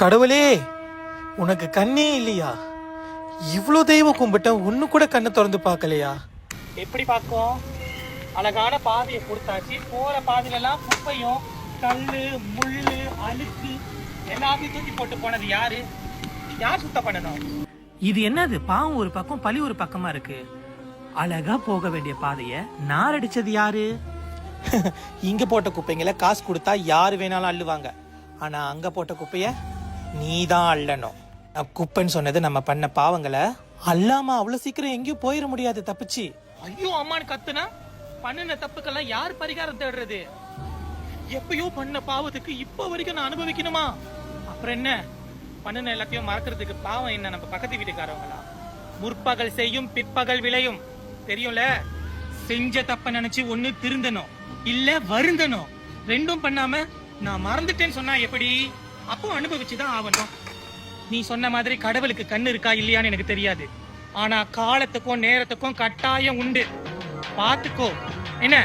கடவுளே, உனக்கு கண்ணே இல்லையா? இவ்வளோ தெய்வம் கும்பிட்ட ஒண்ணு கூட கண்ணை திறந்து பார்க்கலையா? எப்படி பார்க்கும்? அழகான பாதையை கொடுத்தாச்சு. போற பாதையிலலாம் குப்பையும் கல்லு முள்ளு அழுக்கு எல்லாத்தையும் தூக்கி போட்டு போனது யாரு? யார் சுத்தம் பண்ணணும்? இது என்னது? பாவம் ஒரு பக்கம் பழி ஒரு பக்கமா இருக்கு. அழகா போக வேண்டிய பாதைய நார் அடிச்சது யாரு? இங்க போட்ட குப்பைங்களை காசு கொடுத்தா யாரு வேணாலும் அள்ளுவாங்க. ஆனா அங்க போட்ட குப்பைய நீதான் அள்ளணும். குப்பைன்னு சொன்னது நம்ம பண்ண பாவங்களை அல்லாம அவ்வளவு சீக்கிரம் எங்கேயும் போயிட முடியாது தப்பிச்சு. ஐயோ அம்மான்னு கத்துனா பண்ணின தப்புக்கெல்லாம் யார் பரிகாரம் தேடுறது? எப்பயோ பண்ண பாவத்துக்கு இப்ப வரைக்கும் நான் அனுபவிக்கணுமா? அப்புறம் என்ன பண்ணின எல்லாத்தையும் மறக்கிறதுக்கு பாவம் என்ன நம்ம பக்கத்து வீட்டுக்காரவங்களா? முற்பகல் செய்யும் பிற்பகல் விளையும் தெரியும்ல. செஞ்ச தப்ப நினைச்சு ஒண்ணு திருந்தணும் இல்ல வருந்தணும். ரெண்டும் பண்ணாம நான் மறந்துட்டேன்னு சொன்னா எப்படி? அப்போ அனுபவிச்சுதான் ஆகணும். நீ சொன்ன மாதிரி கடவுளுக்கு கண்ணு இருக்கா இல்லையான்னு எனக்கு தெரியாது. ஆனா காலத்துக்கும் நேரத்துக்கும் கட்டாயம் உண்டு. பாத்துக்கோ என்ன?